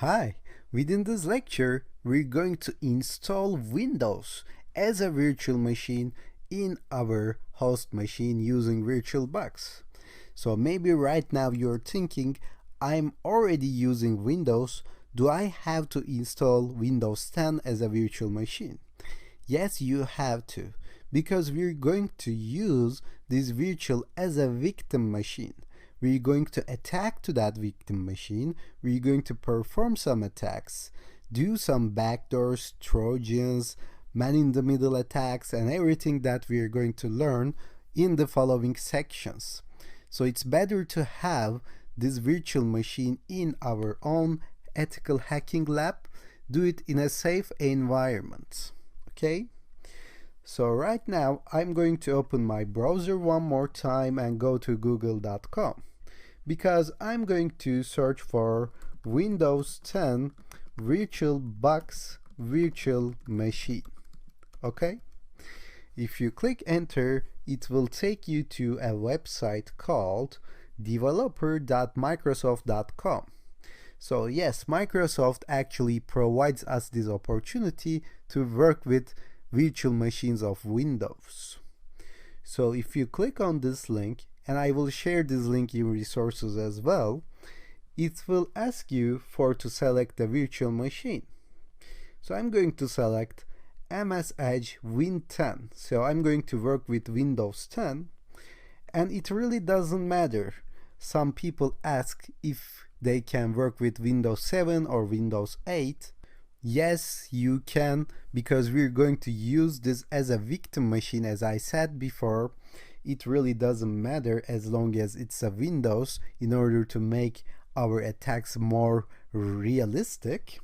Hi, within this lecture, we're going to install Windows as a virtual machine in our host machine using VirtualBox. So maybe right now you're thinking, I'm already using Windows, do I have to install Windows 10 as a virtual machine? Yes, you have to, because we're going to use this virtual as a victim machine. We're going to attack to that victim machine. We're going to perform some attacks, do some backdoors, trojans, man-in-the-middle attacks, and everything that we're going to learn in the following sections. So it's better to have this virtual machine in our own ethical hacking lab, do it in a safe environment. Okay? So right now I'm going to open my browser one more time and go to google.com because I'm going to search for Windows 10 VirtualBox virtual machine. Okay? If you click enter, it will take you to a website called developer.microsoft.com. So yes, Microsoft actually provides us this opportunity to work with virtual machines of Windows. So if you click on this link, and I will share this link in resources as well, it will ask you to select the virtual machine. So I'm going to select MS Edge Win 10. So I'm going to work with Windows 10, and it really doesn't matter. Some people ask if they can work with Windows 7 or Windows 8. Yes, you can, because we're going to use this as a victim machine. As I said before, it really doesn't matter as long as it's a Windows in order to make our attacks more realistic.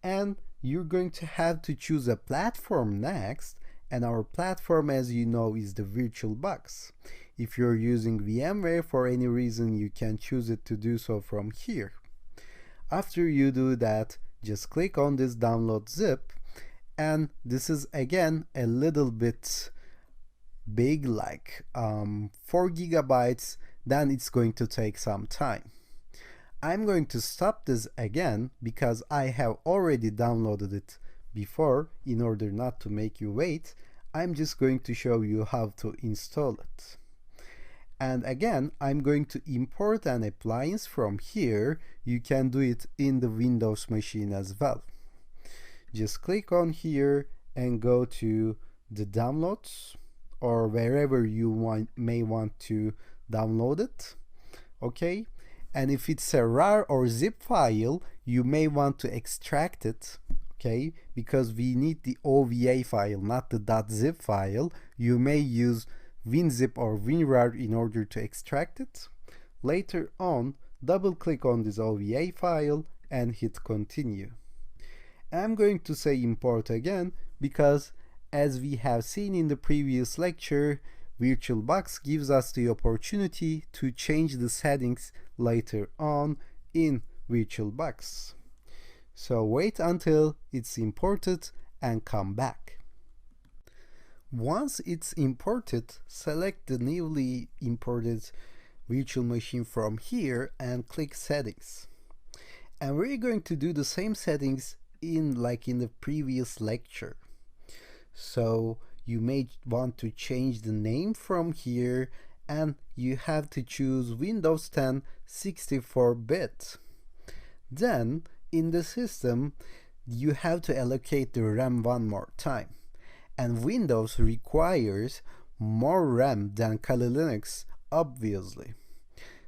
And you're going to have to choose a platform next, and our platform, as you know, is the VirtualBox. If you're using VMware for any reason, you can choose it to do so from here. After you do that, just click on this download zip, and this is again a little bit big, like 4 gigabytes, then it's going to take some time. I'm going to stop this again because I have already downloaded it before. In order not to make you wait, I'm just going to show you how to install it. And again, I'm going to import an appliance from here. You can do it in the Windows machine as well. Just click on here and go to the downloads or wherever you may want to download it. Okay? And if it's a RAR or zip file, you may want to extract it. Okay? Because we need the OVA file, not the .zip file. You may use WinZip or WinRAR in order to extract it. Later on, double click on this OVA file and hit continue. I'm going to say import again because, as we have seen in the previous lecture, VirtualBox gives us the opportunity to change the settings later on in VirtualBox. So wait until it's imported and come back. Once it's imported, select the newly imported virtual machine from here and click settings. And we're going to do the same settings like in the previous lecture. So you may want to change the name from here, and you have to choose Windows 10 64-bit. Then in the system, you have to allocate the RAM one more time. And Windows requires more RAM than Kali Linux, obviously.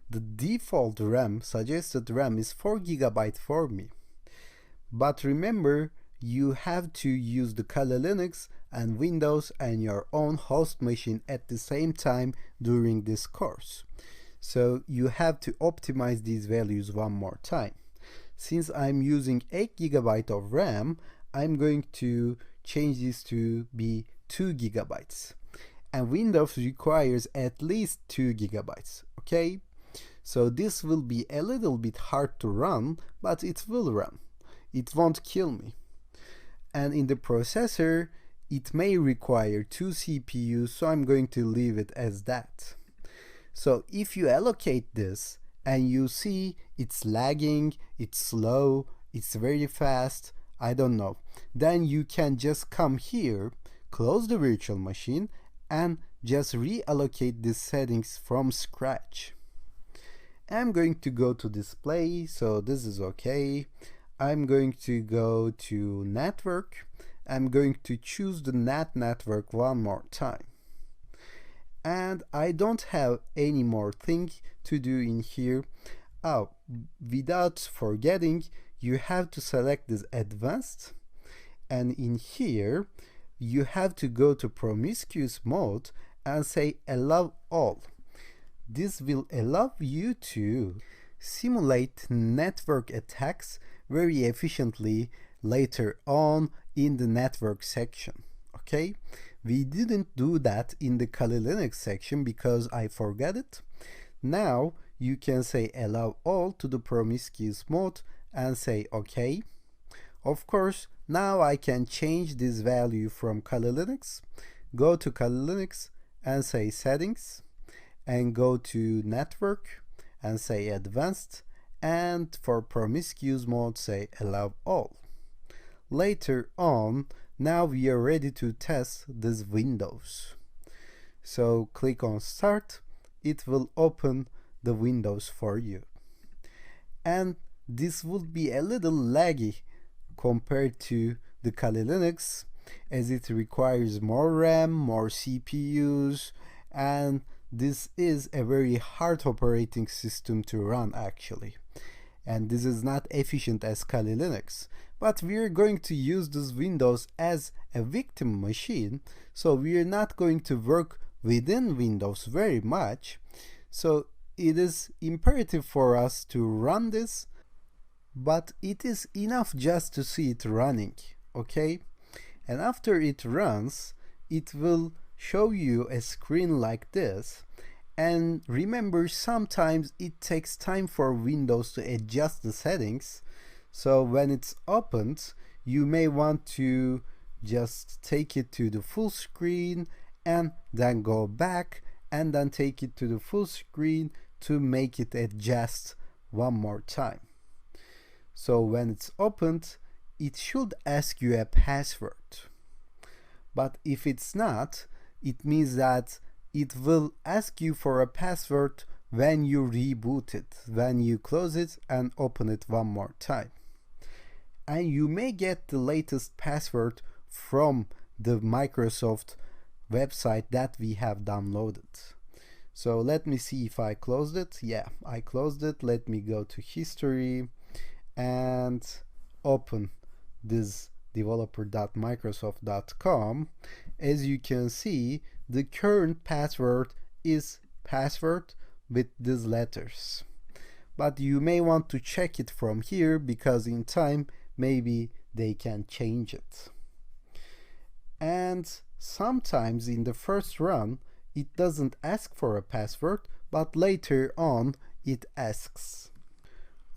The default RAM, suggested RAM, is 4 GB for me. But remember, you have to use the Kali Linux and Windows and your own host machine at the same time during this course. So you have to optimize these values one more time. Since I'm using 8 GB of RAM, I'm going to change this to be 2 gigabytes. And Windows requires at least 2 gigabytes. Okay? So this will be a little bit hard to run, but it will run. It won't kill me. And in the processor, it may require 2 CPUs, so I'm going to leave it as that. So if you allocate this and you see it's lagging, it's slow, it's very fast, I don't know. Then you can just come here, close the virtual machine, and just reallocate these settings from scratch. I'm going to go to display, so this is okay. I'm going to go to network. I'm going to choose the NAT network one more time. And I don't have any more thing to do in here. Oh, without forgetting, you have to select this advanced, and in here you have to go to promiscuous mode and say allow all. This will allow you to simulate network attacks very efficiently later on in the network section. Okay, we didn't do that in the Kali Linux section because I forgot it. Now you can say allow all to the promiscuous mode and say OK. Of course, now I can change this value from Kali Linux, go to Kali Linux and say settings, and go to network and say advanced, and for promiscuous mode say allow all. Later on, now we are ready to test this Windows. So click on start, it will open the Windows for you. And this would be a little laggy compared to the Kali Linux, as it requires more RAM, more CPUs, and this is a very hard operating system to run actually. And this is not efficient as Kali Linux. But we are going to use this Windows as a victim machine, so we are not going to work within Windows very much. So it is imperative for us to run this, but it is enough just to see it running, okay? And after it runs, it will show you a screen like this. And remember, sometimes it takes time for Windows to adjust the settings. So when it's opened, you may want to just take it to the full screen and then go back and then take it to the full screen to make it adjust one more time. So when it's opened, it should ask you a password. But if it's not, it means that it will ask you for a password when you reboot it, when you close it and open it one more time. And you may get the latest password from the Microsoft website that we have downloaded. So let me see if I closed it. Yeah, I closed it. Let me go to history and open this developer.microsoft.com. As you can see, the current password is password with these letters. But you may want to check it from here because in time maybe they can change it. And sometimes in the first run it doesn't ask for a password, but later on it asks.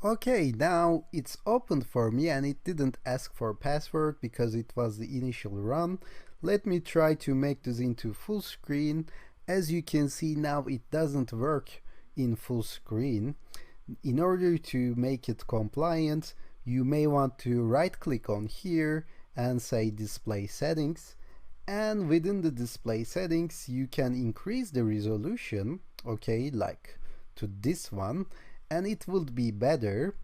Okay, now it's opened for me and it didn't ask for a password because it was the initial run. Let me try to make this into full screen. As you can see now, it doesn't work in full screen. In order to make it compliant, you may want to right click on here and say display settings, and within the display settings you can increase the resolution, okay, like to this one, and it would be better,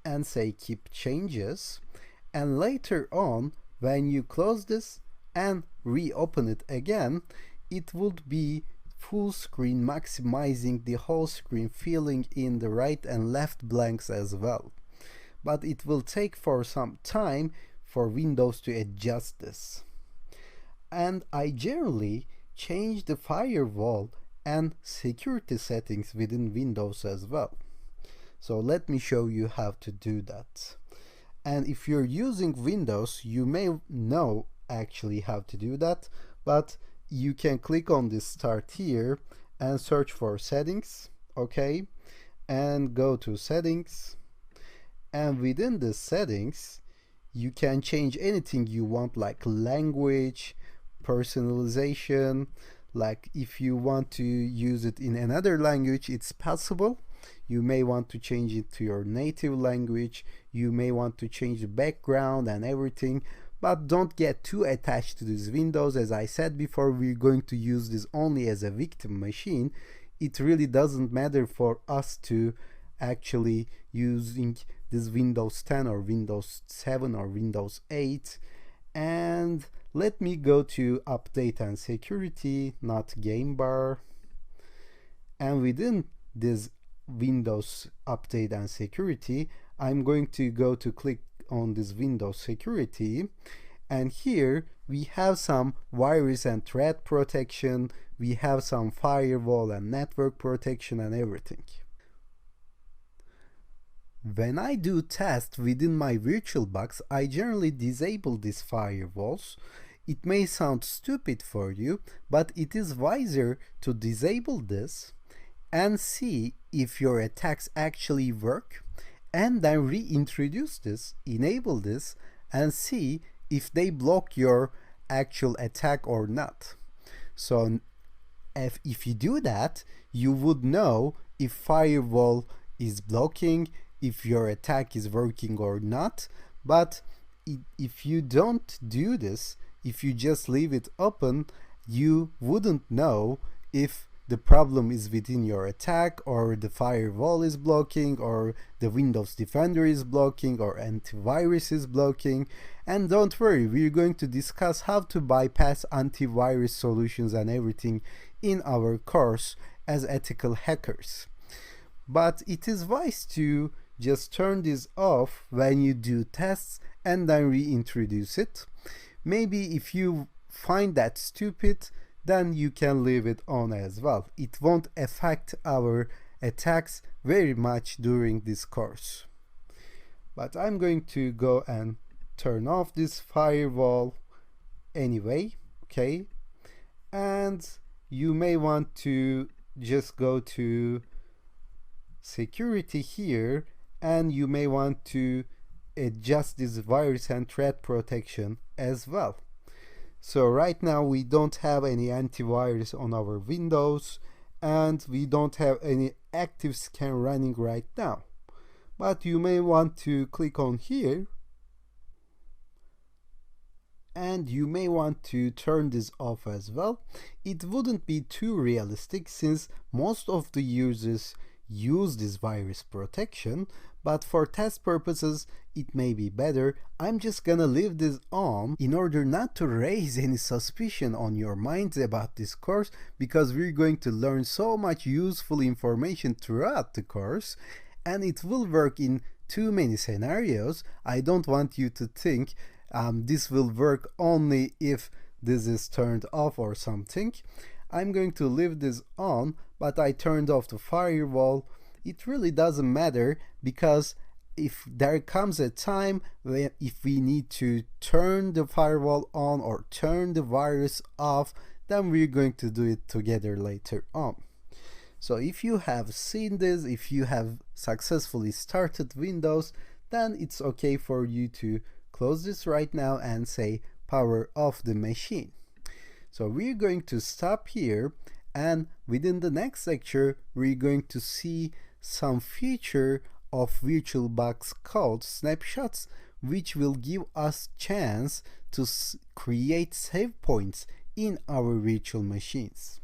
and say keep changes. And later on, when you close this and reopen it again, it would be full screen, maximizing the whole screen, filling in the right and left blanks as well. But it will take for some time for Windows to adjust this. And I generally change the firewall and security settings within Windows as well. So let me show you how to do that. And if you're using Windows, you may know actually how to do that, but you can click on this start here and search for settings, okay, and go to settings, and within the settings you can change anything you want, like language, personalization. Like if you want to use it in another language, it's possible. You may want to change it to your native language. You may want to change the background and everything. But don't get too attached to these windows. As I said before, we're going to use this only as a victim machine. It really doesn't matter for us to actually using this Windows 10 or Windows 7 or Windows 8. And let me go to update and security, not game bar. And within this Windows update and security, I'm going to go to click on this Windows security, and here we have some virus and threat protection, we have some firewall and network protection and everything. When I do tests within my VirtualBox, I generally disable these firewalls. It may sound stupid for you, but it is wiser to disable this and see if your attacks actually work, and then reintroduce this, enable this, and see if they block your actual attack or not. So if you do that, you would know if firewall is blocking, if your attack is working or not. But if you don't do this, if you just leave it open, you wouldn't know if the problem is within your attack, or the firewall is blocking, or the Windows Defender is blocking, or antivirus is blocking. And don't worry, we're going to discuss how to bypass antivirus solutions and everything in our course as ethical hackers. But it is wise to just turn this off when you do tests and then reintroduce it. Maybe if you find that stupid, then you can leave it on as well. It won't affect our attacks very much during this course. But I'm going to go and turn off this firewall anyway, okay? And you may want to just go to security here, and you may want to adjust this virus and threat protection as well. So right now we don't have any antivirus on our Windows, and we don't have any active scan running right now. But you may want to click on here, and you may want to turn this off as well. It wouldn't be too realistic since most of the users use this virus protection, but for test purposes it may be better. I'm just gonna leave this on in order not to raise any suspicion on your minds about this course, because we're going to learn so much useful information throughout the course, and it will work in too many scenarios. I don't want you to think this will work only if this is turned off or something. I'm going to leave this on, but I turned off the firewall. It really doesn't matter, because if there comes a time when if we need to turn the firewall on or turn the virus off, then we're going to do it together later on. So if you have seen this, if you have successfully started Windows, then it's okay for you to close this right now and say power off the machine. So we're going to stop here, and within the next lecture we're going to see some feature of VirtualBox called snapshots, which will give us chance to create save points in our virtual machines.